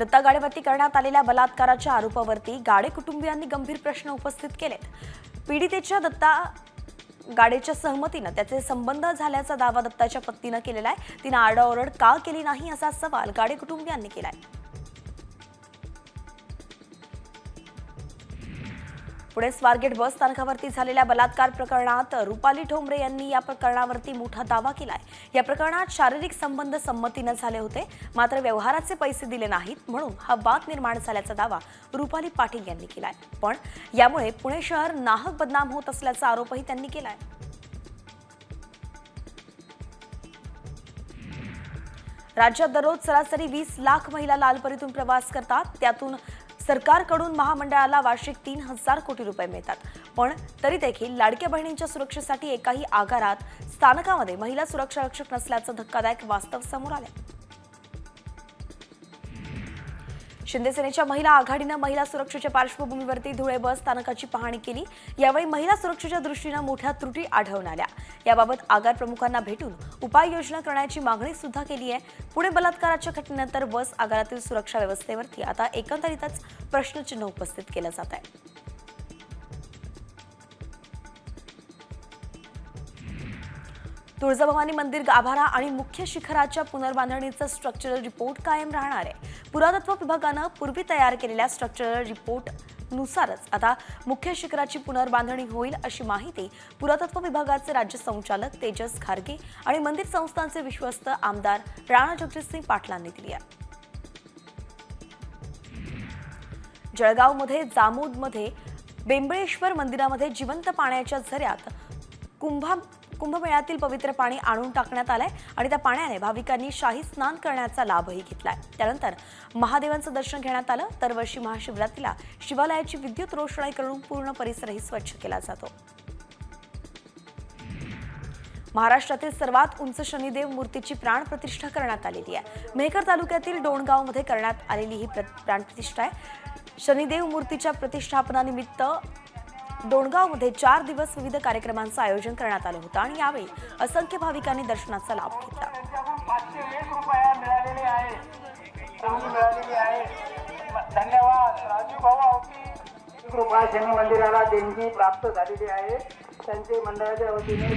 दत्ता गाडेवरती करण्यात आलेल्या बलात्काराच्या आरोपावरती गाडे कुटुंबियांनी गंभीर प्रश्न उपस्थित केलेत। पीडितेच्या दत्ता गाडेच्या सहमतीने त्याचे संबंध झाल्याचा दावा दत्ताच्या पत्नीने केलेला आहे। तिने आरडाओरड का केली नाही असा सवाल गाडे कुटुंबियांनी केलाय। पुणे स्वारगेट बस स्थानकावरती झालेल्या बलात्कार प्रकरणात रुपाली ठोंबरे यांनी या प्रकरणावरती मोठा दावा केलाय। या प्रकरणात शारीरिक संबंध संमतीने झाले होते, मात्र व्यवहाराचे पैसे दिले नाहीत म्हणून हा वाद निर्माण झाल्याचा दावा रुपाली पाटील यांनी केलाय। पण यामुळे पुणे शहर नाहक बदनाम होत असल्याचा आरोपही त्यांनी केलाय। राज्यात दररोज सरासरी 20 लाख महिला लालपरीतून प्रवास करतात। त्यातून सरकारकडून महामंडळाला वार्षिक 3,000 कोटी रुपये मिळतात। पण तरी देखील लाडक्या बहिणींच्या सुरक्षेसाठी एकाही आगारात स्थानकामध्ये महिला सुरक्षा रक्षक नसल्याचं धक्कादायक वास्तव समोर आलंय। शिंदे सेनेच्या महिला आघाडीने महिला सुरक्षेच्या पार्श्वभूमीवरती धुळे बस स्थानकाची पाहणी केली। यावेळी महिला सुरक्षेच्या दृष्टीने मोठ्या त्रुटी आढळून आल्या। याबाबत आगार प्रमुखांना भेटून उपाययोजना करण्याची मागणी सुद्धा केली आहे। पुणे बलात्काराच्या घटनेनंतर बस आगारातील सुरक्षा व्यवस्थेवरती आता एकंदरीतच प्रश्नचिन्ह उपस्थित केलं जात आहे। तुळजाभवानी मंदिर गाभारा आणि मुख्य शिखराच्या पुनर्बांधणीचा स्ट्रक्चरल रिपोर्ट कायम राहणार आहे। पुरातत्व विभागाने पूर्वी तयार केलेल्या स्ट्रक्चरल रिपोर्ट नुसारच आता मुख्य शिखराची पुनर्बांधणी होईल अशी माहिती पुरातत्व विभागाचे राज्य संचालक तेजस खारगे आणि मंदिर संस्थानचे विश्वस्त आमदार राणा जगजितसिंह पाटलांनी दिली आहे। जळगावमध्ये जामोदमध्ये बेंबळेश्वर मंदिरामध्ये जिवंत पाण्याच्या झऱ्यात कुंभमेळ्यातील पवित्र पाणी आणून टाकण्यात आलंय आणि त्या पाण्याने भाविकांनी शाही स्नान करण्याचा लाभही घेतलाय। त्यानंतर महादेवांचं दर्शन घेण्यात आलं। दरवर्षी महाशिवरात्रीला शिवालयाची विद्युत रोषणाई करून पूर्ण परिसरही स्वच्छ केला जातो। महाराष्ट्रातील सर्वात उंच शनिदेव मूर्तीची प्राणप्रतिष्ठा करण्यात आलेली आहे। मेहकर तालुक्यातील डोणगावमध्ये करण्यात आलेली ही प्राणप्रतिष्ठा आहे। शनिदेव मूर्तीच्या प्रतिष्ठापनानिमित्त डोणगावमध्ये 4 दिवस विविध कार्यक्रमांचं आयोजन करण्यात आलं होतं आणि यावेळी असंख्य भाविकांनी दर्शनाचा लाभ घेतला। 501 रुपये मिळालेले आहे। धन्यवाद राजू भाऊ आवटी कृपा शनी मंदिराला देणगी प्राप्त झालेली आहे। त्यांचे मंडळाच्या वतीने